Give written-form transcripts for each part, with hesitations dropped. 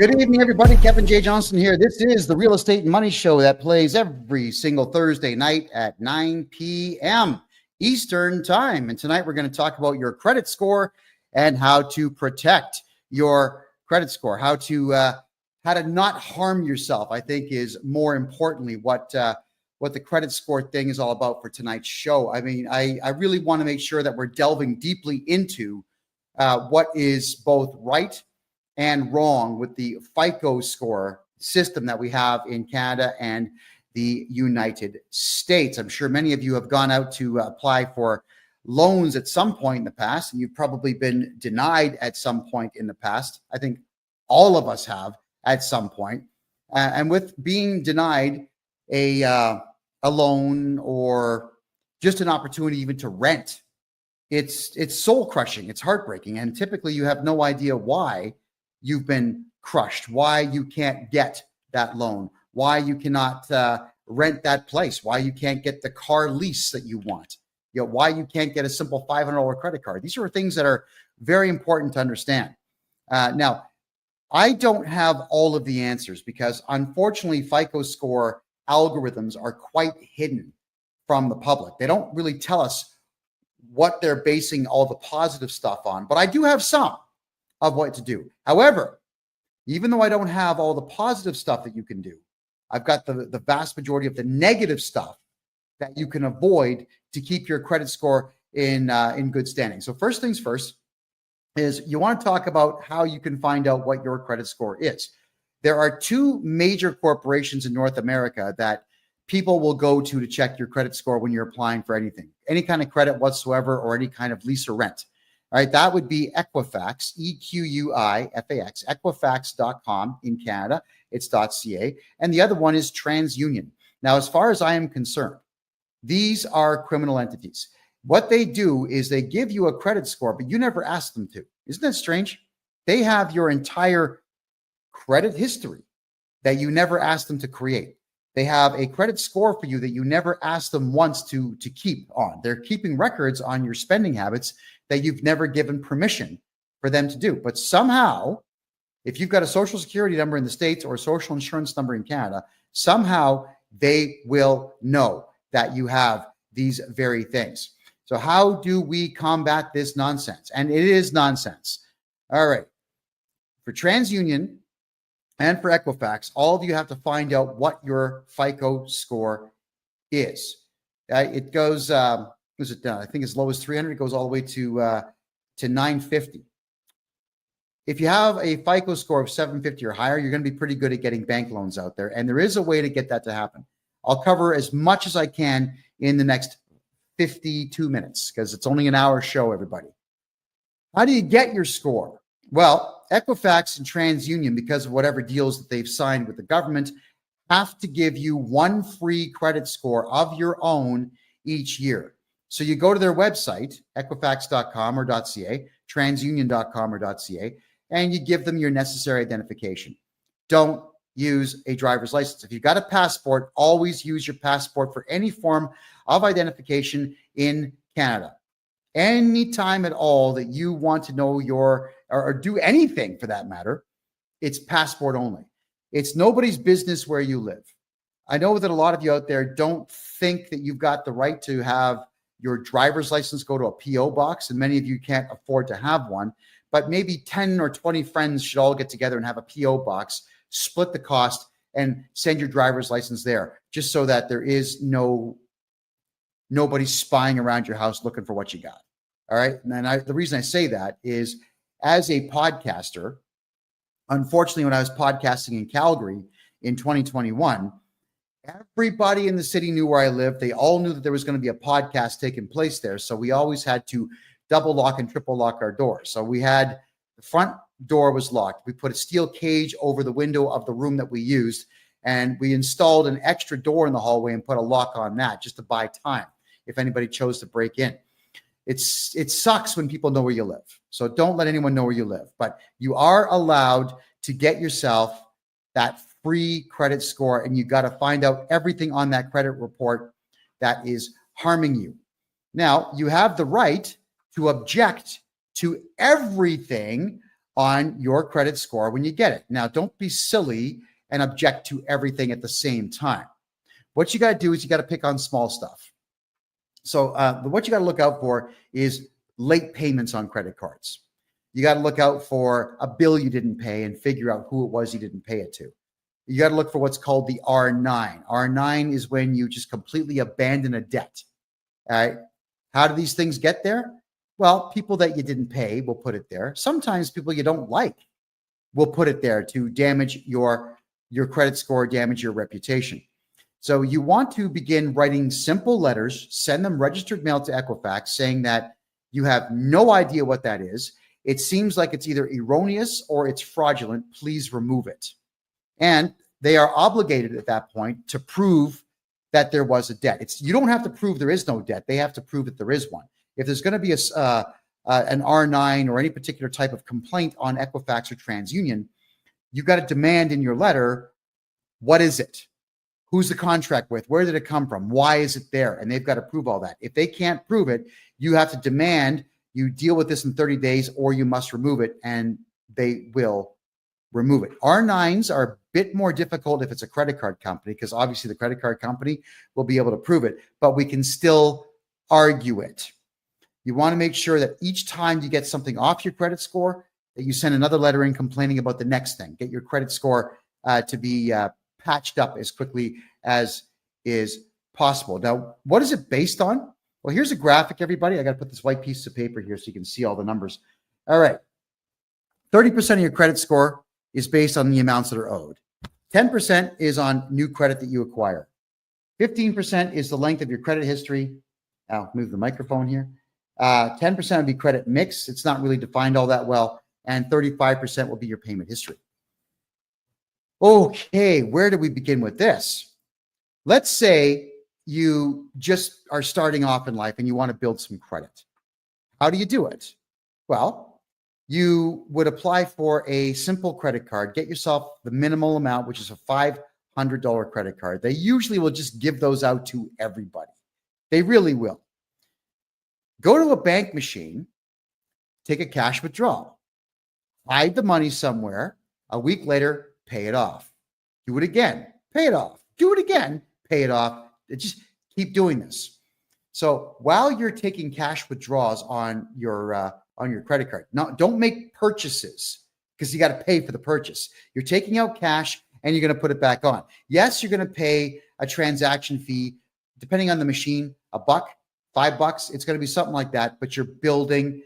Good evening, everybody. Kevin J. Johnston here. This is the Real Estate and Money Show that plays every single Thursday night at 9 p.m. Eastern Time. And tonight we're going to talk about your credit score and how to protect your credit score, how to not harm yourself. I think is more importantly what the credit score thing is all about for tonight's show. I mean, I really want to make sure that we're delving deeply into what is both right and wrong with the FICO score system that we have in Canada and the United States. I'm sure many of you have gone out to apply for loans at some point in the past, and you've probably been denied at some point in the past. I think all of us have at some point. And with being denied a loan or just an opportunity even to rent, it's soul crushing. It's heartbreaking. And typically you have no idea why you've been crushed, why you can't get that loan, why you cannot rent that place, why you can't get the car lease that you want, why you can't get a simple $500 credit card. These are things that are very important to understand. Now, I don't have all of the answers because unfortunately, FICO score algorithms are quite hidden from the public. They don't really tell us what they're basing all the positive stuff on, but I do have some of what to do. However, even though I don't have all the positive stuff that you can do, I've got the vast majority of the negative stuff that you can avoid to keep your credit score in good standing. So first things first is you want to talk about how you can find out what your credit score is. There are two major corporations in North America that people will go to check your credit score when you're applying for anything, any kind of credit whatsoever, or any kind of lease or rent. All right, that would be Equifax, EQUIFAX, Equifax.com in Canada. It's .ca. And the other one is TransUnion. Now, as far as I am concerned, these are criminal entities. What they do is they give you a credit score, but you never ask them to. Isn't that strange? They have your entire credit history that you never asked them to create. They have a credit score for you that you never asked them once to keep on. They're keeping records on your spending habits that you've never given permission for them to do. But somehow, if you've got a social security number in the States or a social insurance number in Canada, somehow they will know that you have these very things. So how do we combat this nonsense? And it is nonsense. All right. For TransUnion and for Equifax, all of you have to find out what your FICO score is. It goes, I think as low as 300, it goes all the way to 950. If you have a FICO score of 750 or higher, you're going to be pretty good at getting bank loans out there. And there is a way to get that to happen. I'll cover as much as I can in the next 52 minutes because it's only an hour show, everybody. How do you get your score? Well, Equifax and TransUnion, because of whatever deals that they've signed with the government, have to give you one free credit score of your own each year. So you go to their website, equifax.com or .ca, transunion.com or .ca, and you give them your necessary identification. Don't use a driver's license. If you've got a passport, always use your passport for any form of identification in Canada. Anytime at all that you want to know or do anything for that matter, it's passport only. It's nobody's business where you live. I know that a lot of you out there don't think that you've got the right to have your driver's license go to a PO box, and many of you can't afford to have one, but maybe 10 or 20 friends should all get together and have a PO box, split the cost, and send your driver's license there, just so that there is nobody spying around your house looking for what you got. All right. And the reason I say that is as a podcaster, unfortunately, when I was podcasting in Calgary in 2021, everybody in the city knew where I lived. They all knew that there was going to be a podcast taking place there. So we always had to double lock and triple lock our doors. So we had the front door was locked. We put a steel cage over the window of the room that we used, and we installed an extra door in the hallway and put a lock on that just to buy time if anybody chose to break in. It sucks when people know where you live. So don't let anyone know where you live. But you are allowed to get yourself that free credit score, and you got to find out everything on that credit report that is harming you. Now, you have the right to object to everything on your credit score when you get it. Now, don't be silly and object to everything at the same time. What you got to do is you got to pick on small stuff. So what you got to look out for is late payments on credit cards. You got to look out for a bill you didn't pay and figure out who it was you didn't pay it to. You got to look for what's called the R9. R9 is when you just completely abandon a debt. All right. How do these things get there? Well, people that you didn't pay will put it there. Sometimes people you don't like will put it there to damage your credit score, damage your reputation. So you want to begin writing simple letters, send them registered mail to Equifax saying that you have no idea what that is. It seems like it's either erroneous or it's fraudulent. Please remove it. And they are obligated at that point to prove that there was a debt. You don't have to prove there is no debt. They have to prove that there is one. If there's going to be an R9 or any particular type of complaint on Equifax or TransUnion, you've got to demand in your letter, what is it? Who's the contract with? Where did it come from? Why is it there? And they've got to prove all that. If they can't prove it, you have to demand you deal with this in 30 days or you must remove it, and they will remove it. R9s are a bit more difficult if it's a credit card company, because obviously the credit card company will be able to prove it, but we can still argue it. You want to make sure that each time you get something off your credit score, that you send another letter in complaining about the next thing. Get your credit score to be patched up as quickly as is possible. Now, what is it based on? Well, here's a graphic, everybody. I got to put this white piece of paper here so you can see all the numbers. All right. 30% of your credit score is based on the amounts that are owed. 10% is on new credit that you acquire. 15% is the length of your credit history. I'll move the microphone here. 10% would be credit mix. It's not really defined all that well. And 35% will be your payment history. Okay, where do we begin with this? Let's say you just are starting off in life and you want to build some credit. How do you do it? Well, you would apply for a simple credit card, get yourself the minimal amount, which is a $500 credit card. They usually will just give those out to everybody. They really will. Go to a bank machine, take a cash withdrawal, hide the money somewhere. A week later, pay it off. Do it again, pay it off. Do it again, pay it off. Just keep doing this. So while you're taking cash withdrawals on your credit card, now don't make purchases because you got to pay for the purchase. You're taking out cash and you're going to put it back on. Yes, you're going to pay a transaction fee, depending on the machine, $1, $5. It's going to be something like that, but you're building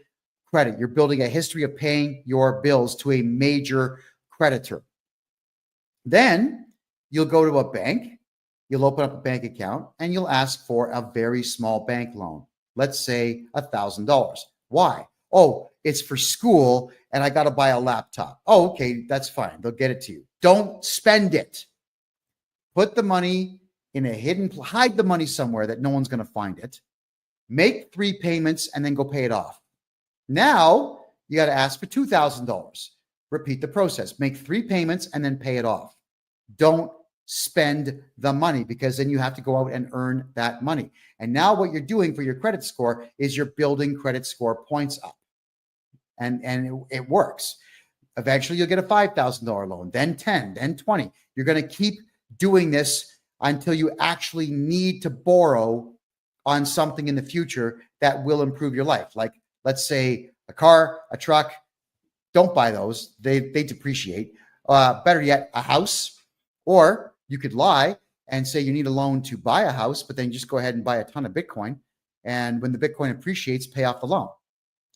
credit. You're building a history of paying your bills to a major creditor. Then you'll go to a bank, you'll open up a bank account, and you'll ask for a very small bank loan. Let's say $1,000. Why? Oh, it's for school and I got to buy a laptop. Oh, okay, that's fine. They'll get it to you. Don't spend it. Put the money in a hidden, hide the money somewhere that no one's going to find it. Make 3 payments and then go pay it off. Now you got to ask for $2,000. Repeat the process. Make 3 payments and then pay it off. Don't spend the money, because then you have to go out and earn that money. And now what you're doing for your credit score is you're building credit score points up. And it works. Eventually you'll get a $5,000 loan, then 10, then 20. You're going to keep doing this until you actually need to borrow on something in the future that will improve your life. Like, let's say a car, a truck. Don't buy those. They depreciate. Better yet, a house. Or you could lie and say you need a loan to buy a house, but then just go ahead and buy a ton of Bitcoin. And when the Bitcoin appreciates, pay off the loan. All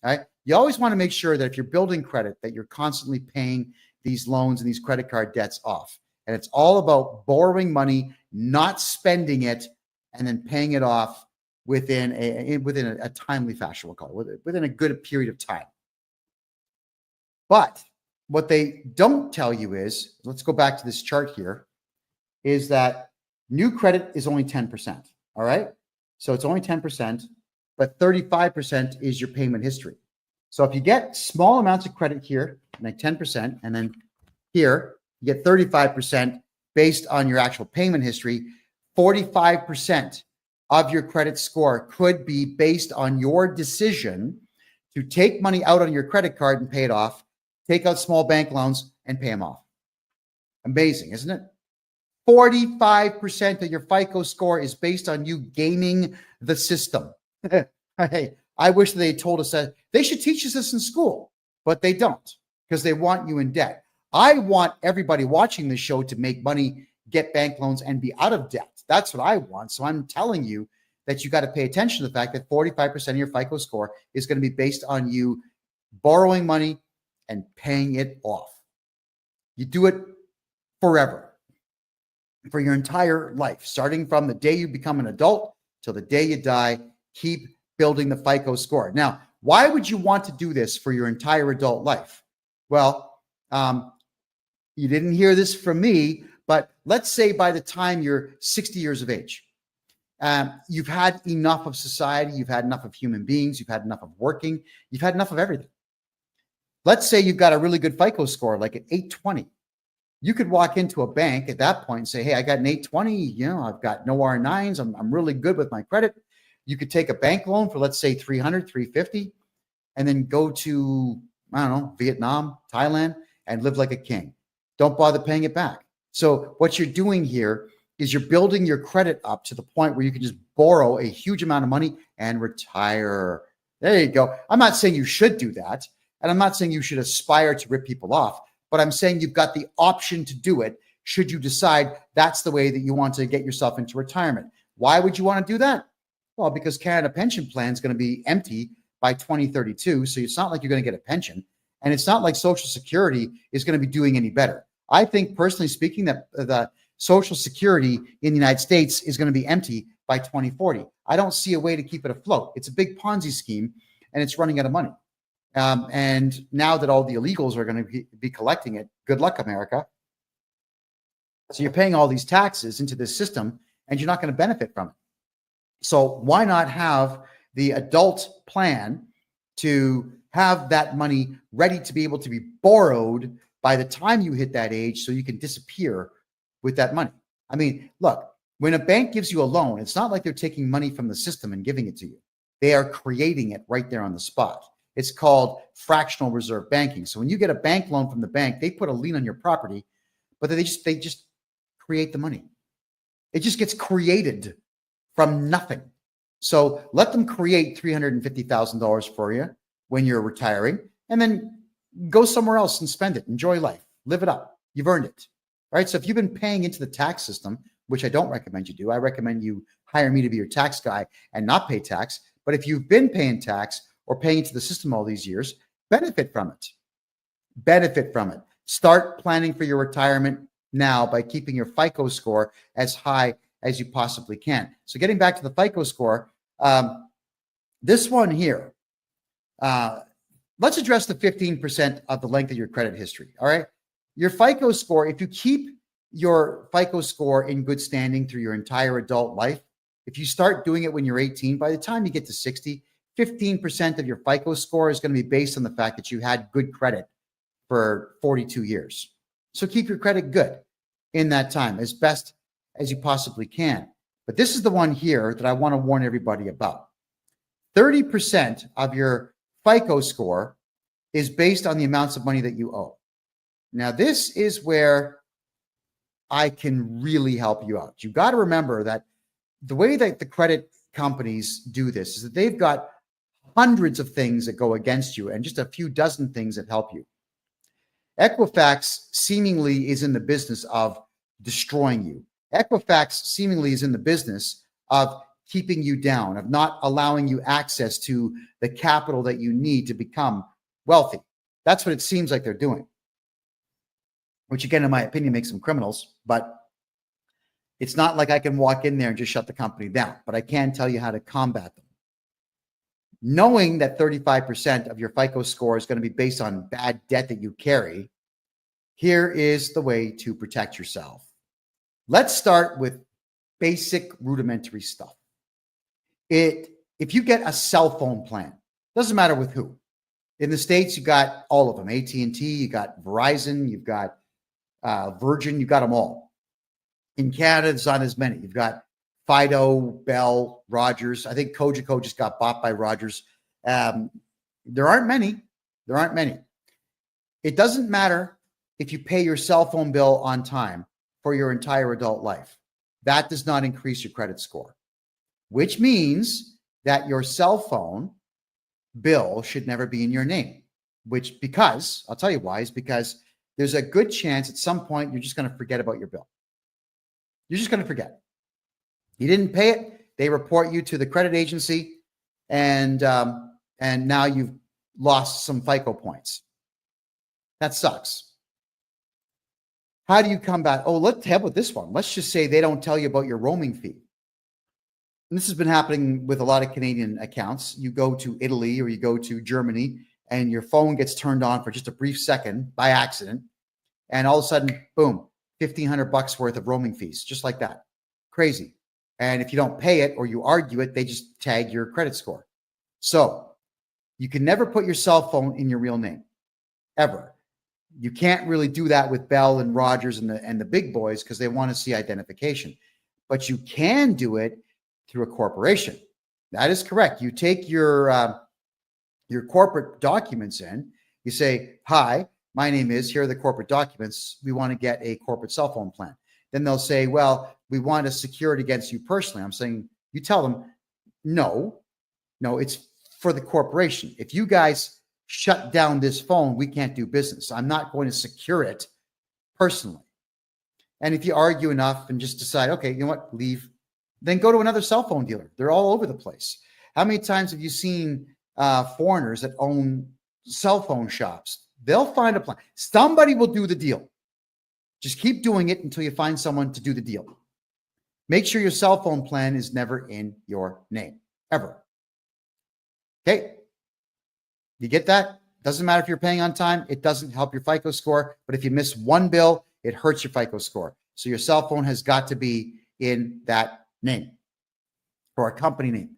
right. You always want to make sure that if you're building credit, that you're constantly paying these loans and these credit card debts off. And it's all about borrowing money, not spending it, and then paying it off within a timely fashion, we'll call it, within a good period of time. But what they don't tell you is, let's go back to this chart here, is that new credit is only 10%. All right. So it's only 10%, but 35% is your payment history. So if you get small amounts of credit here, like 10%, and then here, you get 35% based on your actual payment history, 45% of your credit score could be based on your decision to take money out on your credit card and pay it off, take out small bank loans, and pay them off. Amazing, isn't it? 45% of your FICO score is based on you gaming the system. Hey, I wish they told us that. They should teach us this in school, but they don't, because they want you in debt. I want everybody watching this show to make money, get bank loans, and be out of debt. That's what I want. So I'm telling you that you got to pay attention to the fact that 45% of your FICO score is going to be based on you borrowing money and paying it off. You do it forever, for your entire life, starting from the day you become an adult till the day you die. Keep building the FICO score. Now, why would you want to do this for your entire adult life? Well, you didn't hear this from me, but let's say by the time you're 60 years of age, you've had enough of society, you've had enough of human beings, you've had enough of working, you've had enough of everything. Let's say you've got a really good FICO score, like an 820. You could walk into a bank at that point and say, hey, I got an 820, you know, I've got no R9s, I'm really good with my credit. You could take a bank loan for, let's say, 300, 350, and then go to, I don't know, Vietnam, Thailand, and live like a king. Don't bother paying it back. So what you're doing here is you're building your credit up to the point where you can just borrow a huge amount of money and retire. There you go. I'm not saying you should do that, and I'm not saying you should aspire to rip people off, but I'm saying you've got the option to do it should you decide that's the way that you want to get yourself into retirement. Why would you want to do that? Well, because Canada Pension Plan is going to be empty by 2032, so it's not like you're going to get a pension, and it's not like Social Security is going to be doing any better. I think, personally speaking, that the Social Security in the United States is going to be empty by 2040. I don't see a way to keep it afloat. It's a big Ponzi scheme, and it's running out of money. And now that all the illegals are going to be collecting it, good luck, America. So you're paying all these taxes into this system, and you're not going to benefit from it. So why not have the adult plan to have that money ready to be able to be borrowed by the time you hit that age, so you can disappear with that money? I mean, look, when a bank gives you a loan, it's not like they're taking money from the system and giving it to you. They are creating it right there on the spot. It's called fractional reserve banking. So when you get a bank loan from the bank, they put a lien on your property, but they just create the money. It just gets created from nothing. So let them create $350,000 for you when you're retiring, and then go somewhere else and spend it. Enjoy life. Live it up. You've earned it. Right? So if you've been paying into the tax system, which I don't recommend you do, I recommend you hire me to be your tax guy and not pay tax. But if you've been paying tax or paying into the system all these years, benefit from it. Benefit from it. Start planning for your retirement now by keeping your FICO score as high as you possibly can. So getting back to the FICO score, this one here, let's address the 15% of the length of your credit history. All right. Your FICO score, if you keep your FICO score in good standing through your entire adult life, if you start doing it when you're 18, by the time you get to 60, 15% of your FICO score is going to be based on the fact that you had good credit for 42 years. So keep your credit good in that time as best as you possibly can. But this is the one here that I want to warn everybody about. 30% of your FICO score is based on the amounts of money that you owe. Now, this is where I can really help you out. You got to remember that the way that the credit companies do this is that they've got hundreds of things that go against you and just a few dozen things that help you. Equifax seemingly is in the business of destroying you. Equifax seemingly is in the business of keeping you down, of not allowing you access to the capital that you need to become wealthy. That's what it seems like they're doing, which again, in my opinion, makes them criminals. But it's not like I can walk in there and just shut the company down, but I can tell you how to combat them. Knowing that 35% of your FICO score is going to be based on bad debt that you carry, here is the way to protect yourself. Let's start with basic rudimentary stuff. If you get a cell phone plan, doesn't matter with who. In the States, you got all of them. AT&T, you got Verizon, you've got Virgin, you got them all. In Canada, there's not as many. You've got Fido, Bell, Rogers. I think Cogeco just got bought by Rogers. There aren't many. It doesn't matter if you pay your cell phone bill on time for your entire adult life. That does not increase your credit score, which means that your cell phone bill should never be in your name, because I'll tell you why, is because there's a good chance at some point you're just going to forget about your bill. You're just going to forget. You didn't pay it. They report you to the credit agency, and now you've lost some FICO points. That sucks. How do you come back? Oh, let's have with this one. Let's just say they don't tell you about your roaming fee. And this has been happening with a lot of Canadian accounts. You go to Italy or you go to Germany and your phone gets turned on for just a brief second by accident. And all of a sudden, boom, $1,500 worth of roaming fees, just like that. Crazy. And if you don't pay it or you argue it, they just tag your credit score. So you can never put your cell phone in your real name, ever. You can't really do that with Bell and Rogers and the big boys because they want to see identification. But you can do it through a corporation. That is correct. You take your corporate documents in. You say, "Hi, my name is, here are the corporate documents. We want to get a corporate cell phone plan." Then they'll say, "Well, we want to secure it against you personally." I'm saying, you tell them, no, it's for the corporation. If you guys shut down this phone, we can't do business. I'm not going to secure it personally. And if you argue enough and just decide, okay, you know what, leave, then go to another cell phone dealer. They're all over the place. How many times have you seen foreigners that own cell phone shops? They'll find a plan. Somebody will do the deal. Just keep doing it until you find someone to do the deal. Make sure your cell phone plan is never in your name, ever. Okay? You get that? Doesn't matter if you're paying on time. It doesn't help your FICO score. But if you miss one bill, it hurts your FICO score. So your cell phone has got to be in that name or a company name,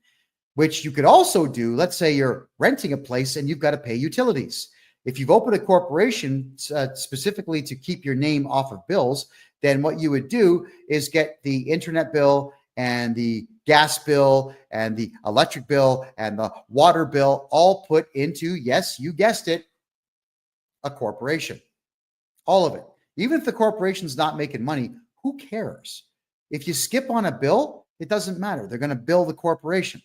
which you could also do. Let's say you're renting a place and you've got to pay utilities. If you've opened a corporation specifically to keep your name off of bills, then what you would do is get the internet bill and the gas bill and the electric bill and the water bill all put into, yes, you guessed it, a corporation. All of it. Even if the corporation's not making money, who cares? If you skip on a bill, it doesn't matter. They're going to bill the corporation.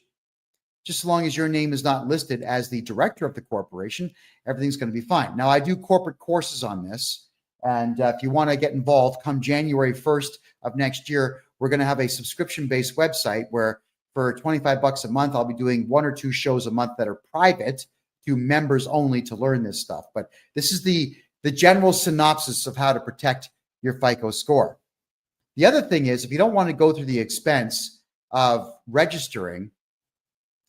Just as long as your name is not listed as the director of the corporation, everything's going to be fine. Now, I do corporate courses on this. And if you want to get involved, come January 1st of next year, we're going to have a subscription-based website where for $25 a month, I'll be doing 1 or 2 shows a month that are private to members only to learn this stuff. But this is the general synopsis of how to protect your FICO score. The other thing is, if you don't want to go through the expense of registering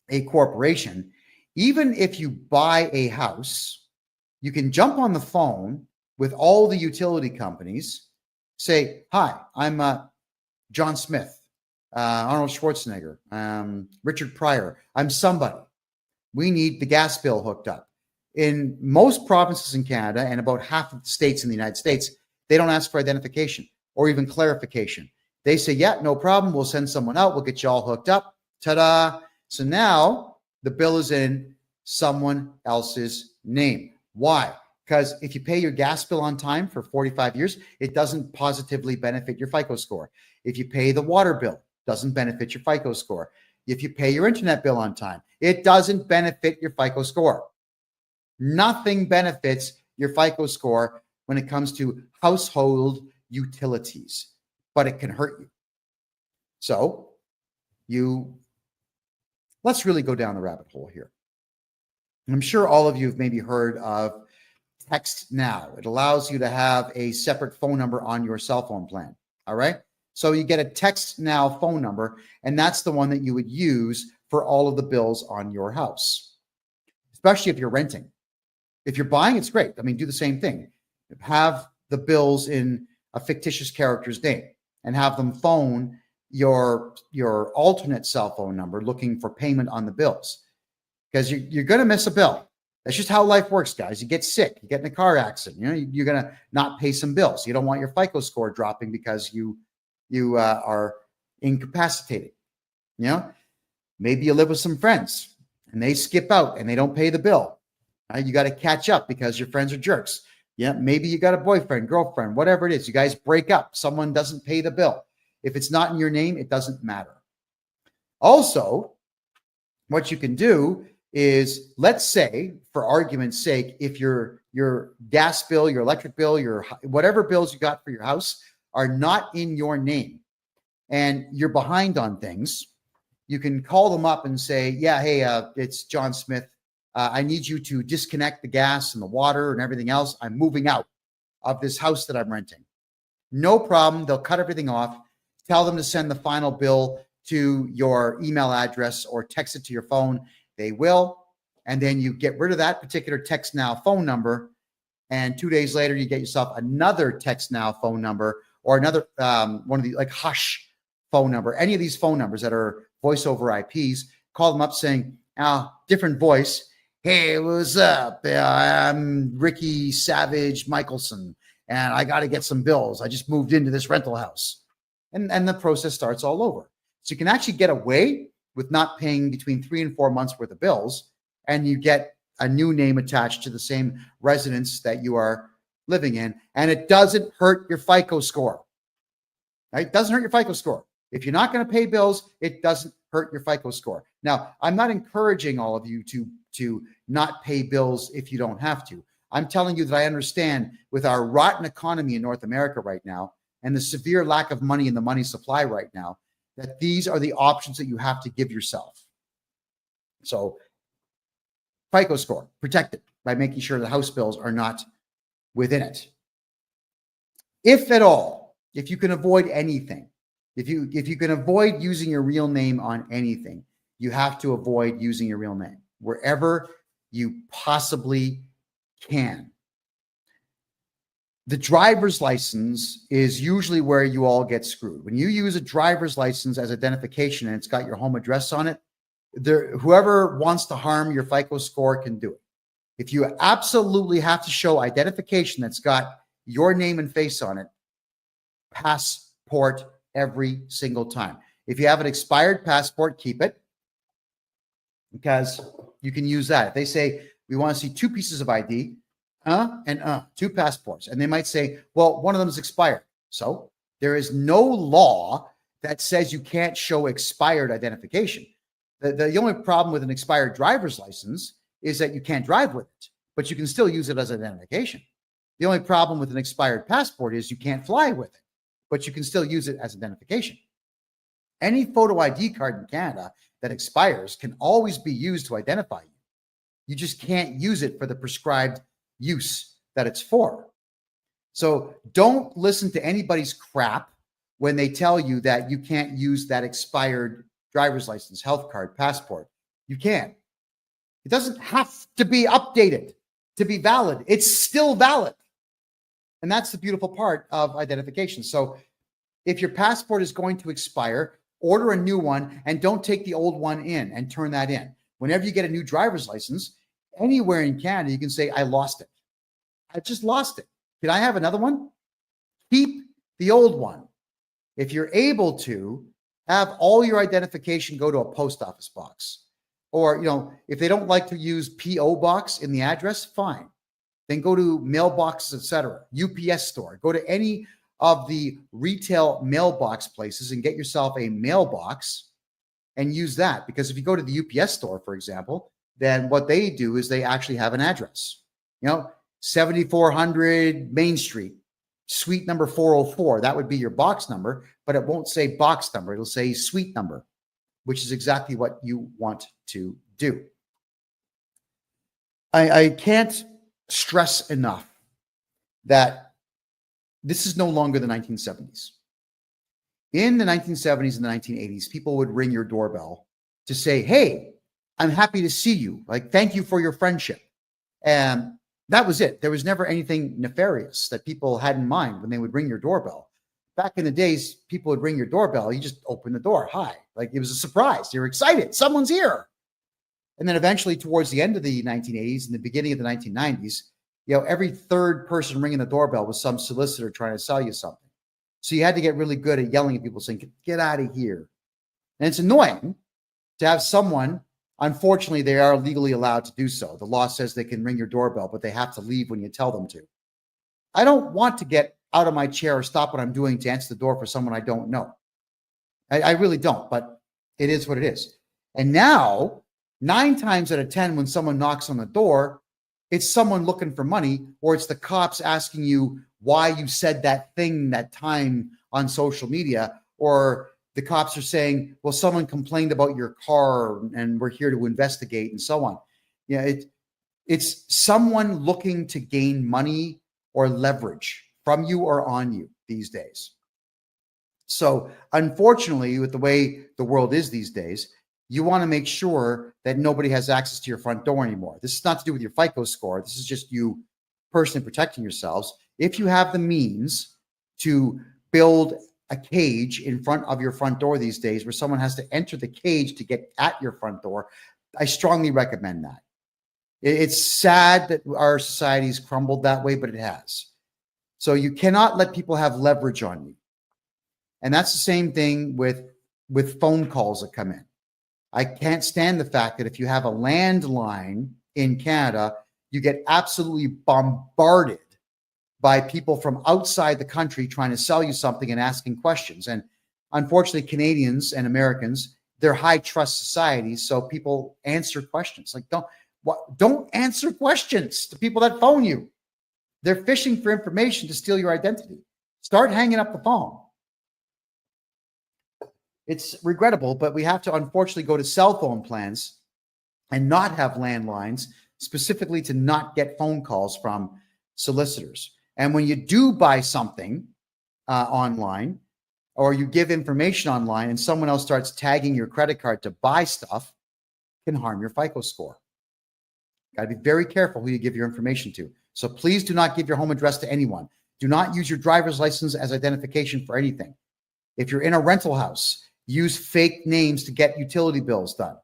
a corporation, even if you buy a house, you can jump on the phone with all the utility companies, say, "Hi, I'm John Smith, Arnold Schwarzenegger, Richard Pryor. I'm somebody. We need the gas bill hooked up." In most provinces in Canada and about half of the states in the United States, they don't ask for identification or even clarification. They say, "Yeah, no problem. We'll send someone out. We'll get you all hooked up." Ta-da. So now the bill is in someone else's name. Why? Because if you pay your gas bill on time for 45 years, it doesn't positively benefit your FICO score. If you pay the water bill, it doesn't benefit your FICO score. If you pay your internet bill on time, it doesn't benefit your FICO score. Nothing benefits your FICO score when it comes to household utilities, but it can hurt you. So let's really go down the rabbit hole here. And I'm sure all of you have maybe heard of Text Now. It allows you to have a separate phone number on your cell phone plan. All right. So you get a Text Now phone number, and that's the one that you would use for all of the bills on your house, especially if you're renting. If you're buying, it's great. I mean, do the same thing. Have the bills in a fictitious character's name and have them phone your alternate cell phone number looking for payment on the bills, because you're going to miss a bill. That's just how life works, guys. You get sick, you get in a car accident, you're going to not pay some bills. You don't want your FICO score dropping because you are incapacitated. Maybe you live with some friends and they skip out and they don't pay the bill. You got to catch up because your friends are jerks. Yeah, maybe you got a boyfriend, girlfriend, whatever it is. You guys break up. Someone doesn't pay the bill. If it's not in your name, it doesn't matter. Also, what you can do is, let's say, for argument's sake, if your gas bill, your electric bill, your whatever bills you got for your house are not in your name and you're behind on things, you can call them up and say, yeah, hey, it's John Smith. I need you to disconnect the gas and the water and everything else. I'm moving out of this house that I'm renting. No problem. They'll cut everything off. Tell them to send the final bill to your email address or text it to your phone. They will. And then you get rid of that particular text now phone number. And 2 days later, you get yourself another text now phone number or another one of the like Hush phone number. Any of these phone numbers that are voice over IPs, call them up saying, different voice. Hey, what's up? I'm Ricky Savage Michelson, and I got to get some bills. I just moved into this rental house. And the process starts all over. So you can actually get away with not paying between 3 and 4 months worth of bills, and you get a new name attached to the same residence that you are living in, and it doesn't hurt your FICO score. Right? It doesn't hurt your FICO score. If you're not going to pay bills, it doesn't hurt your FICO score. Now, I'm not encouraging all of you to not pay bills if you don't have to. I'm telling you that I understand with our rotten economy in North America right now and the severe lack of money in the money supply right now, that these are the options that you have to give yourself. So FICO score, protect it by making sure the house bills are not within it. If at all, if you can avoid anything, if you can avoid using your real name on anything, you have to avoid using your real name wherever you possibly can. The driver's license is usually where you all get screwed. When you use a driver's license as identification and it's got your home address on it, whoever wants to harm your FICO score can do it. If you absolutely have to show identification that's got your name and face on it, passport every single time. If you have an expired passport, keep it, because you can use that. If they say, we want to see 2 pieces of ID, 2 passports, and they might say, well, one of them is expired. So there is no law that says you can't show expired identification. The only problem with an expired driver's license is that you can't drive with it, but you can still use it as identification. The only problem with an expired passport is you can't fly with it, but you can still use it as identification. Any photo ID card in Canada that expires can always be used to identify you. You just can't use it for the prescribed use that it's for. So don't listen to anybody's crap when they tell you that you can't use that expired driver's license, health card, passport. You can. It doesn't have to be updated to be valid. It's still valid. And that's the beautiful part of identification. So if your passport is going to expire, order a new one and don't take the old one in and turn that in. Whenever you get a new driver's license, anywhere in Canada, you can say, I lost it. I just lost it. Can I have another one? Keep the old one. If you're able to, have all your identification go to a post office box. Or, if they don't like to use P.O. box in the address, fine. Then go to mailboxes, etc. UPS store. Go to any of the retail mailbox places and get yourself a mailbox and use that. Because if you go to the UPS store, for example, then what they do is they actually have an address. 7400 Main Street, suite number 404. That would be your box number, but it won't say box number. It'll say suite number, which is exactly what you want to do. I can't stress enough that this is no longer the 1970s. In the 1970s and the 1980s, people would ring your doorbell to say, hey, I'm happy to see you. Like, thank you for your friendship. And that was it. There was never anything nefarious that people had in mind when they would ring your doorbell. Back in the days, people would ring your doorbell. You just open the door. Hi. Like, it was a surprise. You're excited. Someone's here. And then eventually towards the end of the 1980s and the beginning of the 1990s, every third person ringing the doorbell was some solicitor trying to sell you something. So you had to get really good at yelling at people saying, get out of here. And it's annoying to have someone, unfortunately, they are legally allowed to do so. The law says they can ring your doorbell, but they have to leave when you tell them to. I don't want to get out of my chair or stop what I'm doing to answer the door for someone I don't know. I really don't, but it is what it is. And now, 9 times out of 10, when someone knocks on the door, it's someone looking for money, or it's the cops asking you why you said that thing that time on social media, or the cops are saying, well, someone complained about your car and we're here to investigate, and so on. Yeah, it's someone looking to gain money or leverage from you or on you these days. So unfortunately, with the way the world is these days, you want to make sure that nobody has access to your front door anymore. This is not to do with your FICO score. This is just you personally protecting yourselves. If you have the means to build a cage in front of your front door these days where someone has to enter the cage to get at your front door, I strongly recommend that. It's sad that our society's crumbled that way, but it has. So you cannot let people have leverage on you. And that's the same thing with phone calls that come in. I can't stand the fact that if you have a landline in Canada, you get absolutely bombarded by people from outside the country trying to sell you something and asking questions. And unfortunately, Canadians and Americans, they're high trust societies, so people answer questions. Like, don't answer questions to people that phone you. They're fishing for information to steal your identity. Start hanging up the phone. It's regrettable, but we have to unfortunately go to cell phone plans and not have landlines, specifically to not get phone calls from solicitors. And when you do buy something online, or you give information online and someone else starts tagging your credit card to buy stuff, it can harm your FICO score. Got to be very careful who you give your information to. So please do not give your home address to anyone. Do not use your driver's license as identification for anything. If you're in a rental house, use fake names to get utility bills done.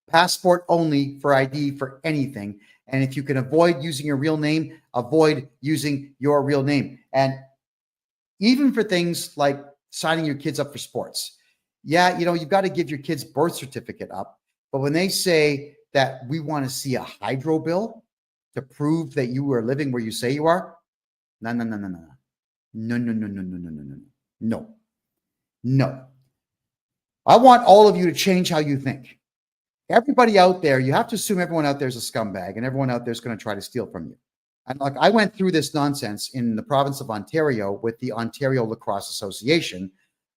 Passport only for ID for anything. And if you can avoid using your real name, avoid using your real name. And even for things like signing your kids up for sports. Yeah, you've got to give your kid's birth certificate up. But when they say that we want to see a hydro bill to prove that you are living where you say you are, no. I want all of you to change how you think. Everybody out there, you have to assume everyone out there is a scumbag and everyone out there is going to try to steal from you. And like, I went through this nonsense in the province of Ontario with the Ontario Lacrosse Association,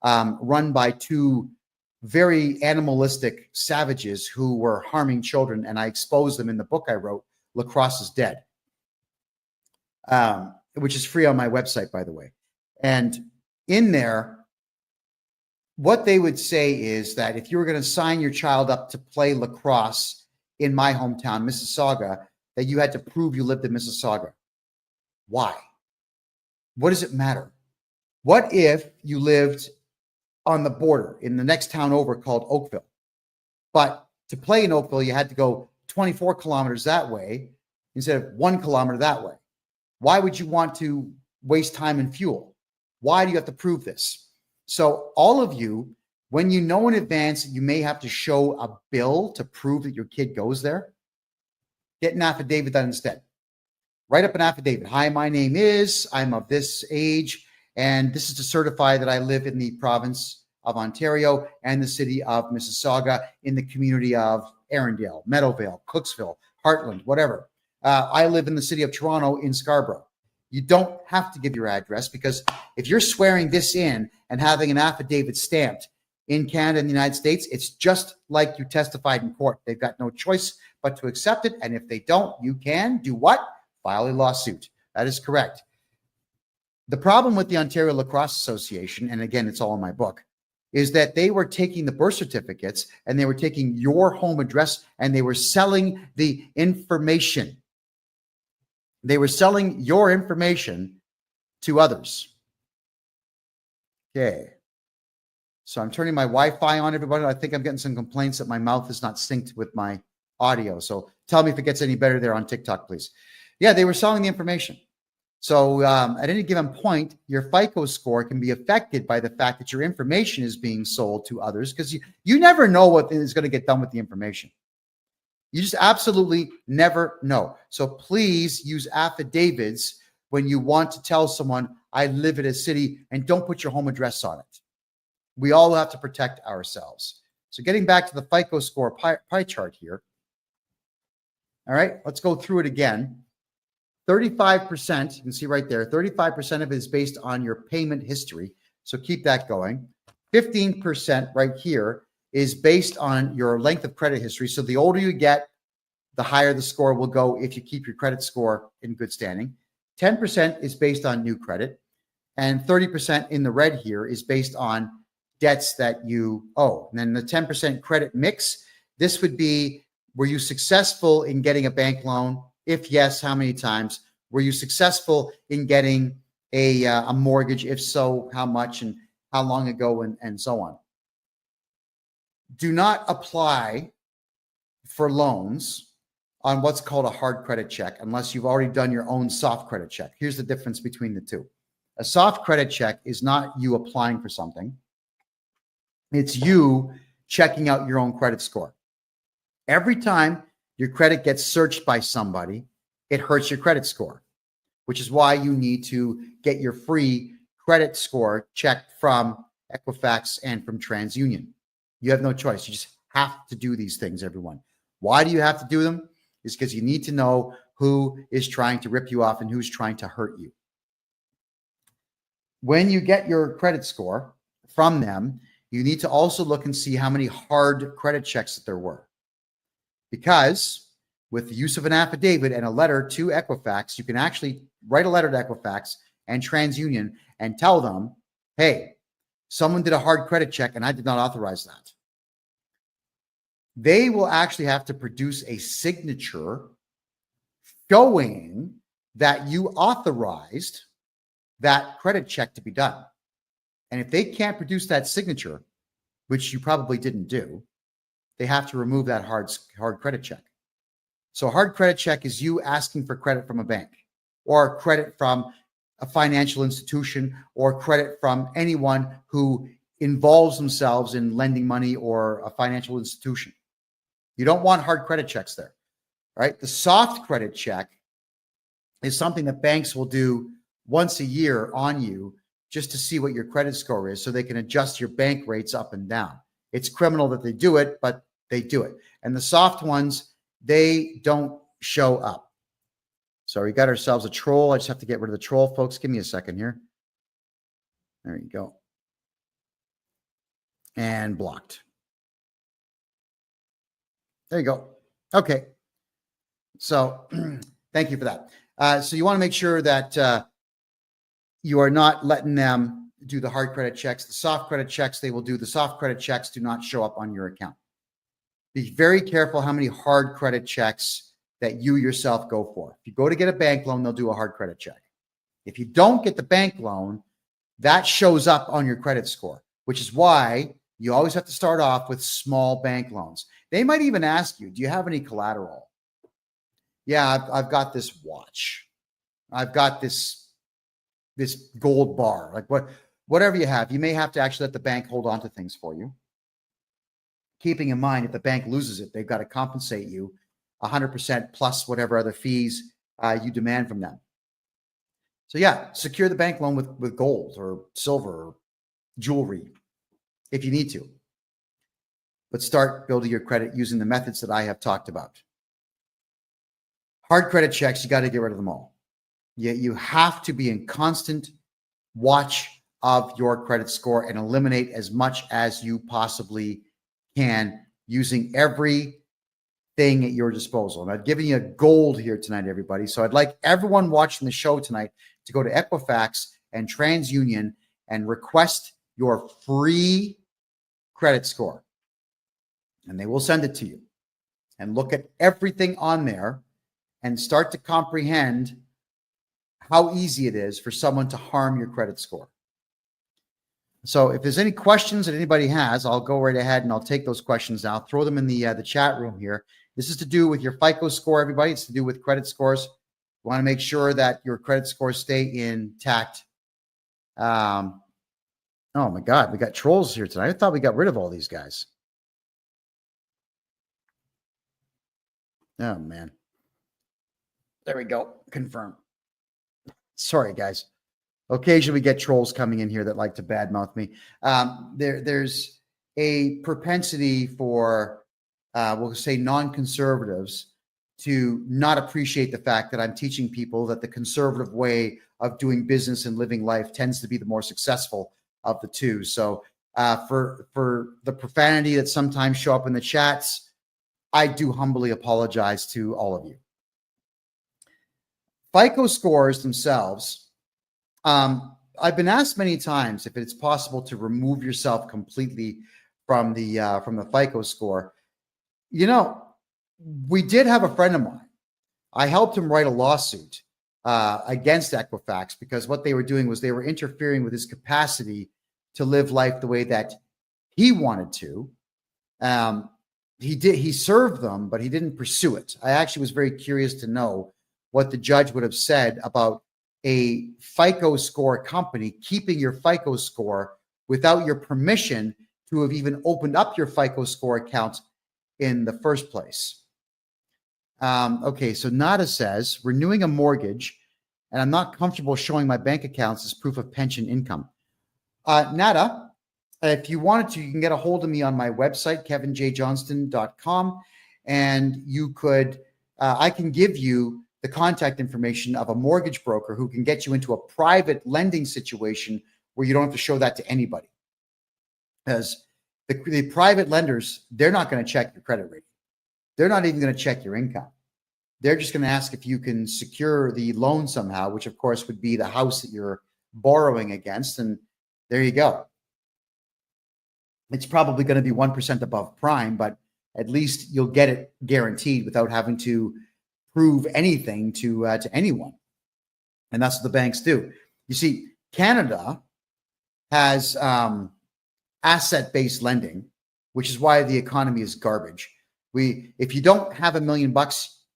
run by 2 very animalistic savages who were harming children. And I exposed them in the book I wrote, Lacrosse is Dead, which is free on my website, by the way. And in there, what they would say is that if you were going to sign your child up to play lacrosse in my hometown, Mississauga, that you had to prove you lived in Mississauga. Why? What does it matter? What if you lived on the border in the next town over called Oakville? But to play in Oakville, you had to go 24 kilometers that way instead of 1 kilometer that way. Why would you want to waste time and fuel? Why do you have to prove this? So all of you, when you know in advance that you may have to show a bill to prove that your kid goes there, get an affidavit done instead. Write up an affidavit. Hi, my name is, I'm of this age, and this is to certify that I live in the province of Ontario and the city of Mississauga in the community of Arundel, Meadowvale, Cooksville, Heartland, whatever. I live in the city of Toronto in Scarborough. You don't have to give your address, because if you're swearing this in and having an affidavit stamped in Canada and the United States, it's just like you testified in court. They've got no choice but to accept it. And if they don't, you can do what? File a lawsuit. That is correct. The problem with the Ontario Lacrosse Association, and again, it's all in my book, is that they were taking the birth certificates and they were taking your home address and they were selling the information. They were selling your information to others. Okay. So I'm turning my Wi-Fi on, everybody. I think I'm getting some complaints that my mouth is not synced with my audio. So tell me if it gets any better there on TikTok, please. Yeah, they were selling the information. So at any given point, your FICO score can be affected by the fact that your information is being sold to others, because you never know what is going to get done with the information. You just absolutely never know. So please use affidavits when you want to tell someone, I live in a city, and don't put your home address on it. We all have to protect ourselves. So getting back to the FICO score pie chart here. All right, let's go through it again. 35%, you can see right there, 35% of it is based on your payment history. So keep that going. 15% right here is based on your length of credit history. So the older you get, the higher the score will go if you keep your credit score in good standing. 10% is based on new credit. And 30% in the red here is based on debts that you owe. And then the 10% credit mix, this would be, were you successful in getting a bank loan? If yes, how many times? Were you successful in getting a mortgage? If so, how much and how long ago, and so on. Do not apply for loans on what's called a hard credit check unless you've already done your own soft credit check. Here's the difference between the two. A soft credit check is not you applying for something. It's you checking out your own credit score. Every time your credit gets searched by somebody, it hurts your credit score, which is why you need to get your free credit score checked from Equifax and from TransUnion. You have no choice. You just have to do these things, everyone. Why do you have to do them? It's because you need to know who is trying to rip you off and who's trying to hurt you. When you get your credit score from them, you need to also look and see how many hard credit checks that there were. Because with the use of an affidavit and a letter to Equifax, you can actually write a letter to Equifax and TransUnion and tell them, hey, someone did a hard credit check and I did not authorize that. They will actually have to produce a signature showing that you authorized that credit check to be done. And if they can't produce that signature, which you probably didn't do, they have to remove that hard credit check. So a hard credit check is you asking for credit from a bank or credit from a financial institution or credit from anyone who involves themselves in lending money or a financial institution. You don't want hard credit checks there, right? The soft credit check is something that banks will do once a year on you just to see what your credit score is so they can adjust your bank rates up and down. It's criminal that they do it, but they do it. And the soft ones, they don't show up. So we got ourselves a troll. I just have to get rid of the troll, folks. Give me a second here. There you go. And blocked. There you go. Okay. So thank you for that. So you want to make sure that you are not letting them do the hard credit checks. The soft credit checks, they will do. The soft credit checks do not show up on your account. Be very careful how many hard credit checks that you yourself go for. If you go to get a bank loan, they'll do a hard credit check. If you don't get the bank loan, that shows up on your credit score, which is why you always have to start off with small bank loans. They might even ask you, do you have any collateral? Yeah, I've got this watch. I've got this gold bar, like whatever you have. You may have to actually let the bank hold on to things for you. Keeping in mind, if the bank loses it, they've got to compensate you 100% plus whatever other fees you demand from them. So yeah, secure the bank loan with gold or silver or jewelry if you need to. But start building your credit using the methods that I have talked about. Hard credit checks, you got to get rid of them all. You have to be in constant watch of your credit score and eliminate as much as you possibly can using everything at your disposal. And I've given you a gold here tonight, everybody. So I'd like everyone watching the show tonight to go to Equifax and TransUnion and request your free credit score. And they will send it to you. And look at everything on there and start to comprehend how easy it is for someone to harm your credit score. So if there's any questions that anybody has, I'll go right ahead and I'll take those questions now. Throw them in the chat room here. This is to do with your FICO score, everybody. It's to do with credit scores. You want to make sure that your credit scores stay intact. Oh my God, we got trolls here tonight. I thought we got rid of all these guys. Oh man. There we go. Confirm. Sorry, guys. Occasionally we get trolls coming in here that like to badmouth me. There's a propensity for, we'll say, non-conservatives to not appreciate the fact that I'm teaching people that the conservative way of doing business and living life tends to be the more successful of the two. So for the profanity that sometimes show up in the chats, I do humbly apologize to all of you. FICO scores themselves, I've been asked many times if it's possible to remove yourself completely from the FICO score. You know, we did have a friend of mine. I helped him write a lawsuit against Equifax because what they were doing was they were interfering with his capacity to live life the way that he wanted to. He served them, but he didn't pursue it. I actually was very curious to know what the judge would have said about a FICO score company keeping your FICO score without your permission to have even opened up your FICO score account in the first place. Okay, so Nada says, renewing a mortgage, and I'm not comfortable showing my bank accounts as proof of pension income. Nada, if you wanted to, you can get a hold of me on my website, kevinjjohnston.com, and you could, I can give you the contact information of a mortgage broker who can get you into a private lending situation where you don't have to show that to anybody. Because the private lenders, they're not going to check your credit rating. They're not even going to check your income. They're just going to ask if you can secure the loan somehow, which of course would be the house that you're borrowing against. And there you go. It's probably going to be 1% above prime, but at least you'll get it guaranteed without having to prove anything to anyone. And that's what the banks do. You see, Canada has asset-based lending, which is why the economy is garbage. If you don't have $1 million,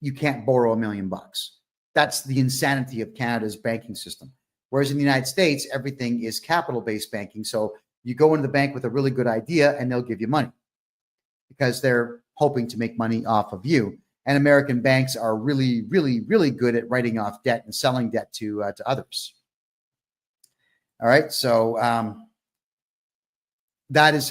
you can't borrow $1 million. That's the insanity of Canada's banking system. Whereas in the United States, everything is capital-based banking. So you go into the bank with a really good idea and they'll give you money because they're hoping to make money off of you. And American banks are really, really, really good at writing off debt and selling debt to others. All right. So that is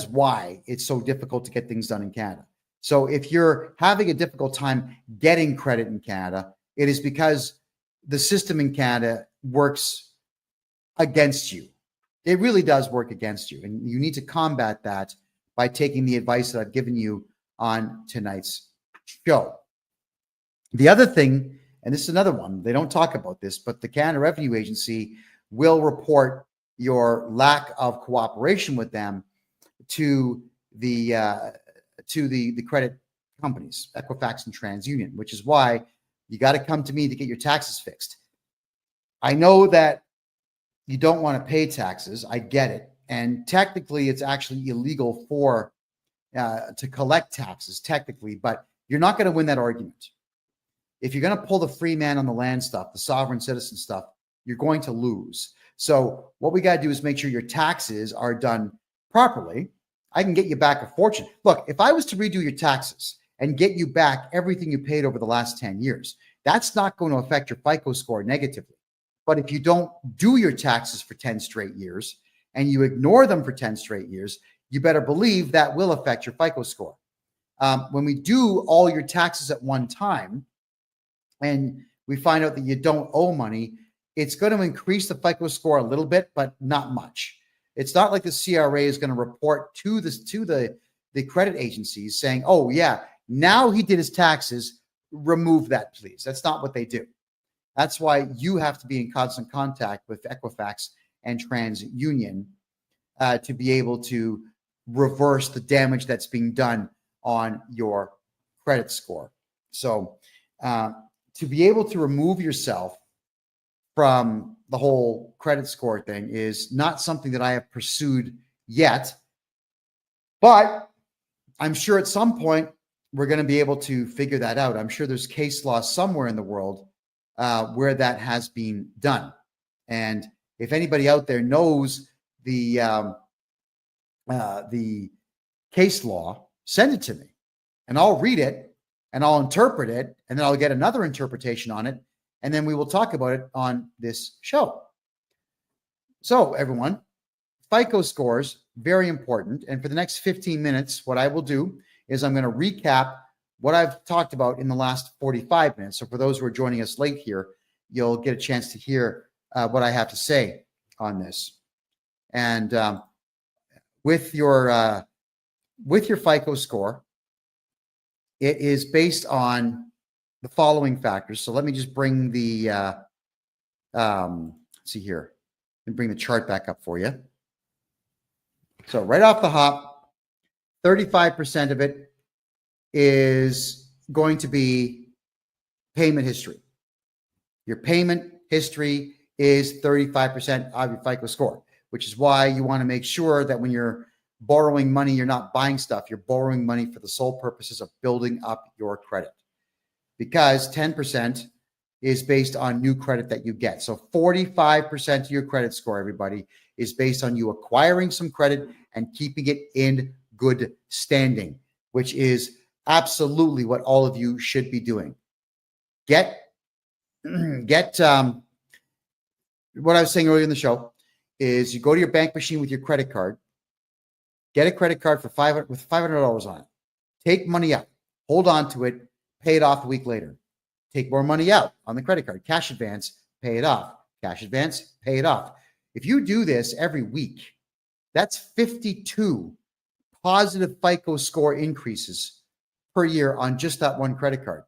why it's so difficult to get things done in Canada. So if you're having a difficult time getting credit in Canada, it is because the system in Canada works against you. It really does work against you. And you need to combat that by taking the advice that I've given you on tonight's show. The other thing, and this is another one, they don't talk about this, but the Canada Revenue Agency will report your lack of cooperation with them to the credit companies, Equifax and TransUnion, which is why you got to come to me to get your taxes fixed. I know that you don't want to pay taxes. I get it. And technically, it's actually illegal to collect taxes, technically, but you're not going to win that argument. If you're going to pull the free man on the land stuff, the sovereign citizen stuff, you're going to lose. So what we got to do is make sure your taxes are done properly. I can get you back a fortune. Look, if I was to redo your taxes and get you back everything you paid over the last 10 years, that's not going to affect your FICO score negatively. But if you don't do your taxes for 10 straight years and you ignore them for 10 straight years, you better believe that will affect your FICO score. When we do all your taxes at one time and we find out that you don't owe money, it's going to increase the FICO score a little bit, but not much. It's not like the CRA is going to report to the credit agencies saying, oh, yeah, now he did his taxes, remove that, please. That's not what they do. That's why you have to be in constant contact with Equifax and TransUnion to be able to reverse the damage that's being done on your credit score. So to be able to remove yourself from the whole credit score thing is not something that I have pursued yet, but I'm sure at some point we're going to be able to figure that out. I'm sure there's case law somewhere in the world where that has been done. And if anybody out there knows the case law, send it to me and I'll read it and I'll interpret it and then I'll get another interpretation on it and then we will talk about it on this show. So everyone, FICO scores, very important. And for the next 15 minutes, what I will do is I'm going to recap what I've talked about in the last 45 minutes. So for those who are joining us late here, you'll get a chance to hear what I have to say on this. And with your FICO score, it is based on the following factors. So let me just bring the let's see here, and bring the chart back up for you. So right off the hop, 35% of it is going to be payment history. Your payment history is 35% of your FICO score, which is why you want to make sure that when you're borrowing money, you're not buying stuff. You're borrowing money for the sole purposes of building up your credit, because 10% is based on new credit that you get. So 45% of your credit score, everybody, is based on you acquiring some credit and keeping it in good standing, which is absolutely what all of you should be doing. Get what I was saying earlier in the show is you go to your bank machine with your credit card, get a credit card for $500 on it, take money out, hold on to it, pay it off a week later. Take more money out on the credit card, cash advance, pay it off, cash advance, pay it off. If you do this every week, that's 52 positive FICO score increases per year on just that one credit card.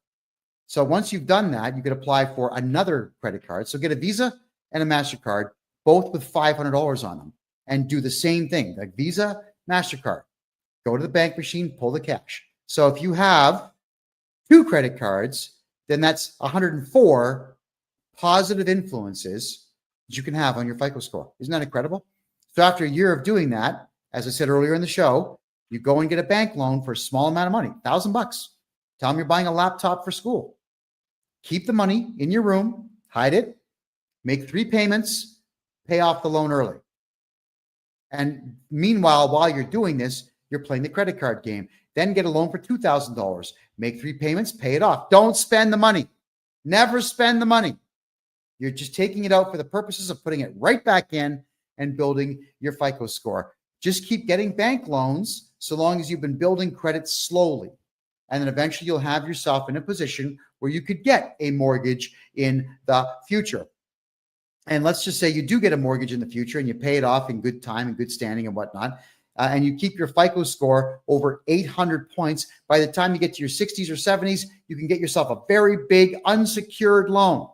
So once you've done that, you could apply for another credit card. So get a Visa and a MasterCard, both with $500 on them, and do the same thing, like Visa, MasterCard. Go to the bank machine, pull the cash. So if you have 2 credit cards, then that's 104 positive influences that you can have on your FICO score. Isn't that incredible? So after a year of doing that, as I said earlier in the show, you go and get a bank loan for a small amount of money, $1,000. Tell them you're buying a laptop for school. Keep the money in your room, hide it, make 3 payments, pay off the loan early. And meanwhile, while you're doing this, you're playing the credit card game. Then get a loan for $2,000. Make 3 payments, pay it off. Don't spend the money. Never spend the money. You're just taking it out for the purposes of putting it right back in and building your FICO score. Just keep getting bank loans so long as you've been building credit slowly. And then eventually you'll have yourself in a position where you could get a mortgage in the future. And let's just say you do get a mortgage in the future and you pay it off in good time and good standing and whatnot. And you keep your FICO score over 800 points. By the time you get to your 60s or 70s, you can get yourself a very big unsecured loan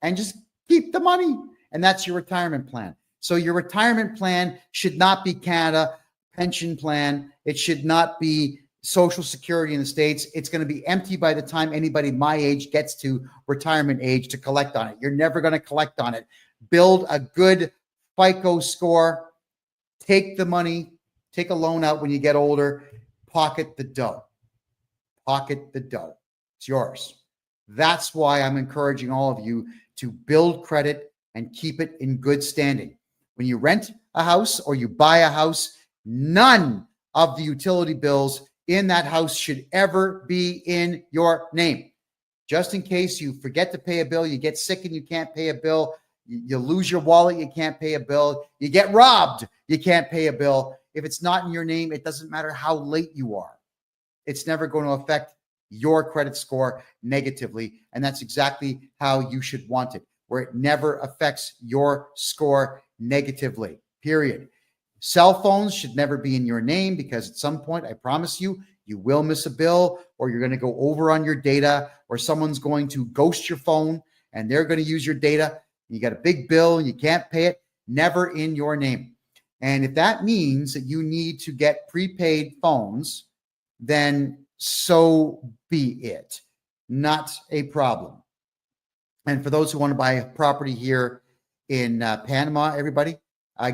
and just keep the money. And that's your retirement plan. So your retirement plan should not be Canada pension plan. It should not be Social Security in the States. It's going to be empty by the time anybody my age gets to retirement age to collect on it. You're never going to collect on it. Build a good FICO score. Take the money, take a loan out when you get older, pocket the dough. Pocket the dough. It's yours. That's why I'm encouraging all of you to build credit and keep it in good standing. When you rent a house or you buy a house, none of the utility bills in that house should ever be in your name. Just in case you forget to pay a bill, you get sick and you can't pay a bill, you lose your wallet, you can't pay a bill, you get robbed, you can't pay a bill. If it's not in your name, it doesn't matter how late you are. It's never going to affect your credit score negatively. And that's exactly how you should want it, where it never affects your score negatively, period. Cell phones should never be in your name because at some point, I promise you, you will miss a bill or you're going to go over on your data or someone's going to ghost your phone and they're going to use your data. You got a big bill and you can't pay it, never in your name. And if that means that you need to get prepaid phones, then so be it. Not a problem. And for those who want to buy a property here in Panama, everybody,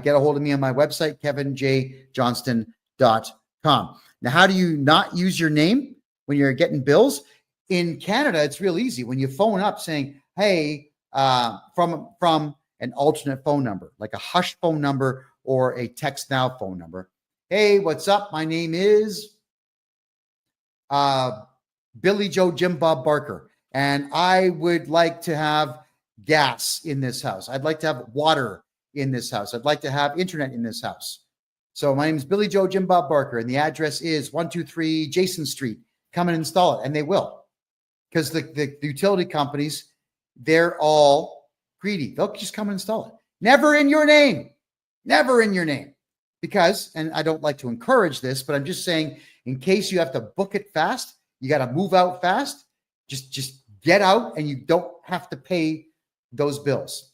get a hold of me on my website, kevinjjohnston.com. Now, how do you not use your name when you're getting bills? In Canada, it's real easy. When you phone up saying, hey, from an alternate phone number, like a hush phone number or a text now phone number. Hey, what's up? My name is Billy Joe Jim Bob Barker. and I would like to have gas in this house. I'd like to have water in this house. I'd like to have internet in this house. So my name is Billy Joe Jim Bob Barker, and the address is 123 Jason Street. Come and install it, and they will, because the utility companies, they're all greedy. They'll just come and install it. Never in your name. Never in your name. Because, and I don't like to encourage this, but I'm just saying, in case you have to book it fast, you got to move out fast, just get out, and you don't have to pay those bills.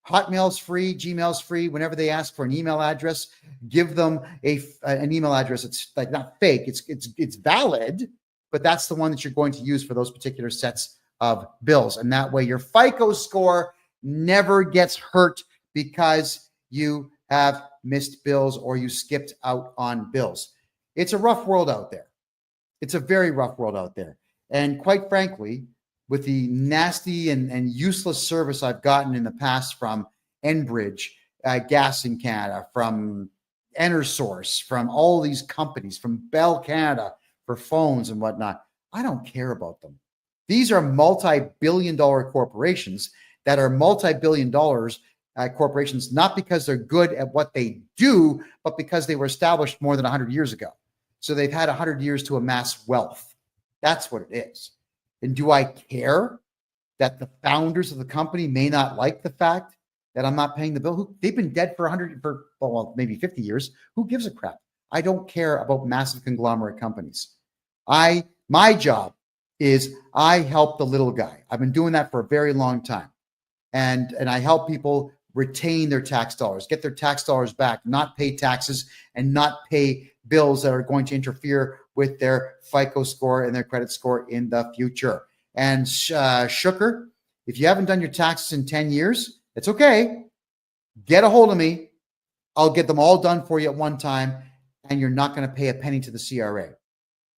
Hotmail's free, Gmail's free. Whenever they ask for an email address, give them an email address. It's like not fake. It's valid, but that's the one that you're going to use for those particular sets of bills. And that way your FICO score never gets hurt because you have missed bills or you skipped out on bills. It's a rough world out there. It's a very rough world out there. And quite frankly, with the nasty and useless service I've gotten in the past from Enbridge, Gas in Canada, from EnerSource, from all these companies, from Bell Canada for phones and whatnot, I don't care about them. These are multi-billion-dollar corporations that are multi-billion dollars corporations, not because they're good at what they do, but because they were established more than 100 years ago. So they've had 100 years to amass wealth. That's what it is. And do I care that the founders of the company may not like the fact that I'm not paying the bill? They've been dead for maybe 50 years. Who gives a crap? I don't care about massive conglomerate companies. My job is I help the little guy. I've been doing that for a very long time. And I help people retain their tax dollars, get their tax dollars back, not pay taxes and not pay bills that are going to interfere with their FICO score and their credit score in the future. And Shooker, if you haven't done your taxes in 10 years, it's okay. Get a hold of me. I'll get them all done for you at one time, and you're not going to pay a penny to the CRA.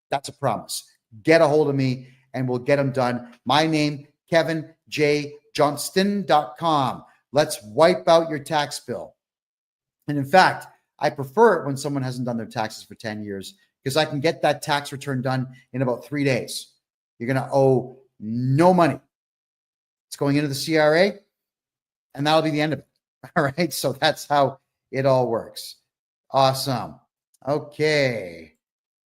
That's a promise. Get a hold of me, and we'll get them done. My name, KevinJJohnston.com. Let's wipe out your tax bill. And in fact, I prefer it when someone hasn't done their taxes for 10 years because I can get that tax return done in about 3 days. You're going to owe no money. It's going into the CRA, and that'll be the end of it. All right. So that's how it all works. Awesome. Okay.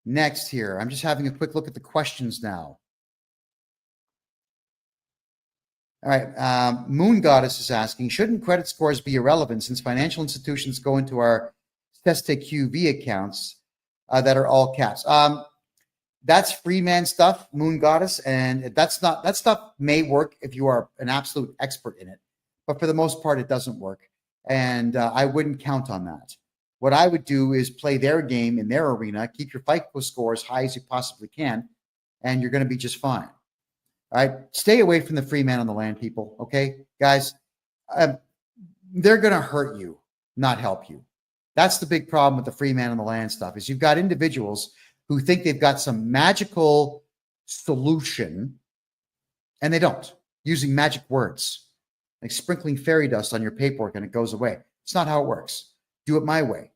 Next here, I'm just having a quick look at the questions now. All right. Moon Goddess is asking, shouldn't credit scores be irrelevant since financial institutions go into our QV accounts that are all caps? That's free man stuff, Moon Goddess, and that stuff may work if you are an absolute expert in it, but for the most part, it doesn't work, and I wouldn't count on that. What I would do is play their game in their arena, keep your FICO score as high as you possibly can, and you're going to be just fine. All right, stay away from the free man on the land, people. Okay, guys, they're going to hurt you, not help you. That's the big problem with the free man on the land stuff is you've got individuals who think they've got some magical solution, and they don't, using magic words, like sprinkling fairy dust on your paperwork and it goes away. It's not how it works. Do it my way.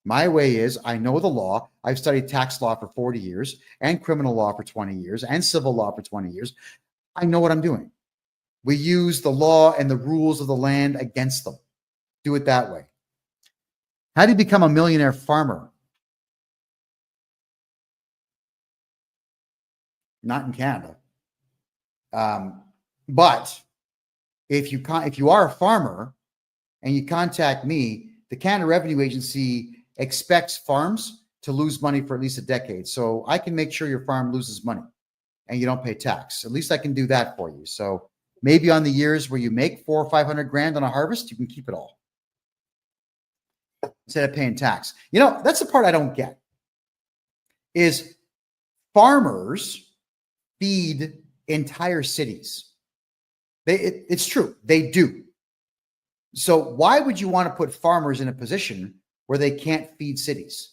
My way is I know the law. I've studied tax law for 40 years and criminal law for 20 years and civil law for 20 years. I know what I'm doing. We use the law and the rules of the land against them. Do it that way. How do you become a millionaire farmer? Not in Canada. But if you are a farmer and you contact me, the Canada Revenue Agency expects farms to lose money for at least a decade. So I can make sure your farm loses money and you don't pay tax. At least I can do that for you. So maybe on the years where you make 400 or 500 grand on a harvest, you can keep it all instead of paying tax. You know, that's the part I don't get is farmers feed entire cities. It's true. They do. So why would you want to put farmers in a position where they can't feed cities?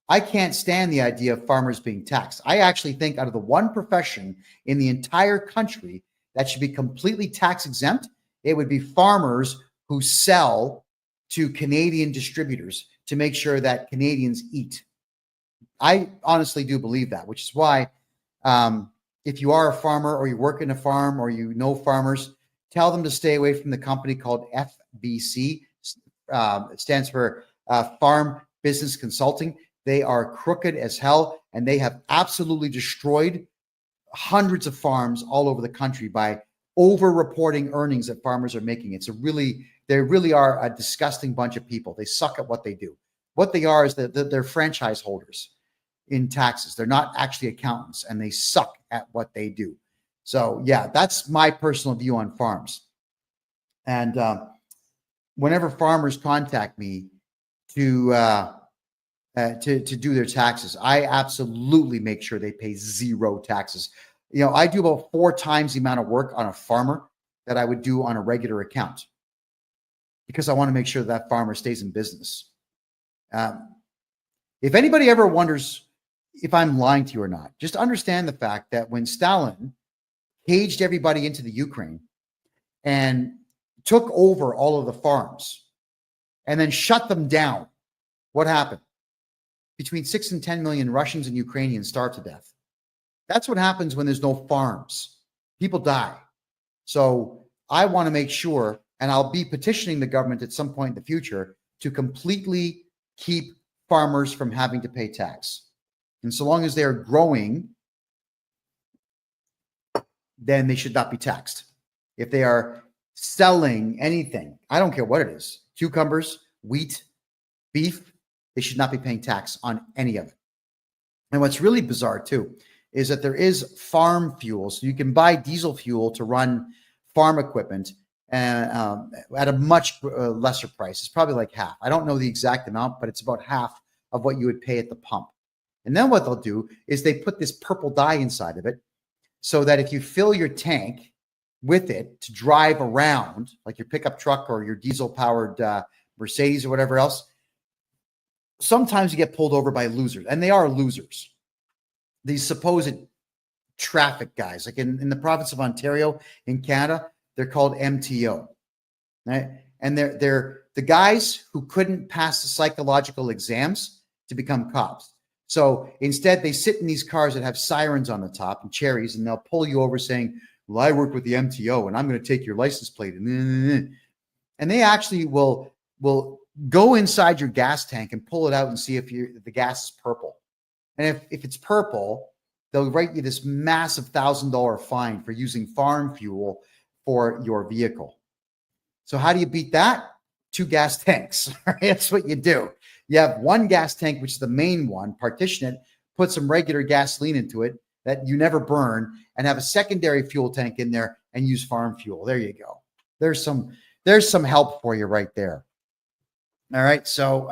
I can't stand the idea of farmers being taxed. I actually think out of the one profession in the entire country that should be completely tax exempt, it would be farmers who sell to Canadian distributors to make sure that Canadians eat. I honestly do believe that, which is why if you are a farmer or you work in a farm or you know farmers, tell them to stay away from the company called FBC. It stands for Farm Business Consulting. They are crooked as hell, and they have absolutely destroyed hundreds of farms all over the country by over-reporting earnings that farmers are making. They really are a disgusting bunch of people. They suck at what they do. What they are is that they're franchise holders in taxes. They're not actually accountants, and they suck at what they do. So yeah, that's my personal view on farms. And whenever farmers contact me to do their taxes, I absolutely make sure they pay zero taxes. I do about 4 times the amount of work on a farmer that I would do on a regular account, because I want to make sure that farmer stays in business. If anybody ever wonders if I'm lying to you or not, just understand the fact that when Stalin caged everybody into the Ukraine and took over all of the farms and then shut them down, what happened? Between 6 and 10 million Russians and Ukrainians starved to death. That's what happens when there's no farms. People die. So I want to make sure, and I'll be petitioning the government at some point in the future to completely keep farmers from having to pay tax. And so long as they're growing, then they should not be taxed. If they are selling anything, I don't care what it is, cucumbers, wheat, beef, they should not be paying tax on any of it. And what's really bizarre too is that there is farm fuel. So you can buy diesel fuel to run farm equipment at a much lesser price. It's probably like half. I don't know the exact amount, but it's about half of what you would pay at the pump. And then what they'll do is they put this purple dye inside of it so that if you fill your tank with it to drive around, like your pickup truck or your diesel-powered Mercedes or whatever else, sometimes you get pulled over by losers, and they are losers. These supposed traffic guys, like in the province of Ontario in Canada, they're called MTO, right? And they're the guys who couldn't pass the psychological exams to become cops. So instead, they sit in these cars that have sirens on the top and cherries, and they'll pull you over saying, well, I work with the MTO, and I'm going to take your license plate. And they actually will go inside your gas tank and pull it out and see if the gas is purple. And if it's purple, they'll write you this massive $1,000 fine for using farm fuel for your vehicle. So how do you beat that? 2 gas tanks. That's what you do. You have 1 gas tank, which is the main one, partition it, put some regular gasoline into it that you never burn, and have a secondary fuel tank in there and use farm fuel. There you go. There's some help for you right there. All right. So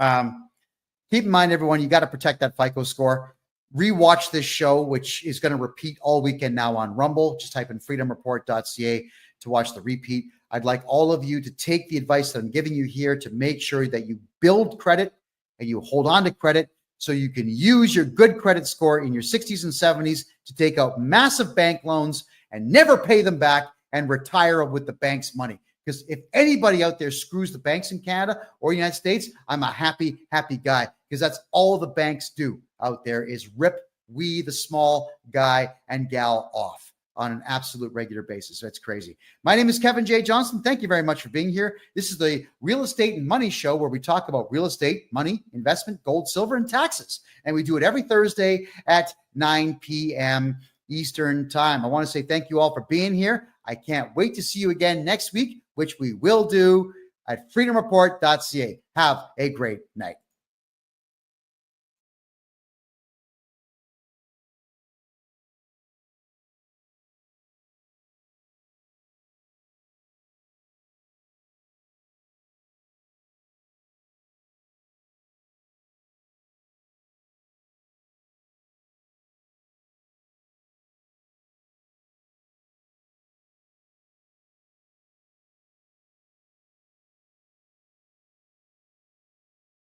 keep in mind, everyone, you got to protect that FICO score. Rewatch this show, which is going to repeat all weekend now on Rumble. Just type in freedomreport.ca to watch the repeat. I'd like all of you to take the advice that I'm giving you here to make sure that you build credit and you hold on to credit so you can use your good credit score in your 60s and 70s to take out massive bank loans and never pay them back and retire with the bank's money. Because if anybody out there screws the banks in Canada or the United States, I'm a happy guy, because that's all the banks do out there is rip we, the small guy and gal, off on an absolute regular basis. That's crazy. My name is Kevin J. Johnston. Thank you very much for being here. This is the Real Estate and Money Show, where we talk about real estate, money, investment, gold, silver, and taxes. And we do it every Thursday at 9 p.m. Eastern Time. I want to say thank you all for being here. I can't wait to see you again next week, which we will do at freedomreport.ca. Have a great night.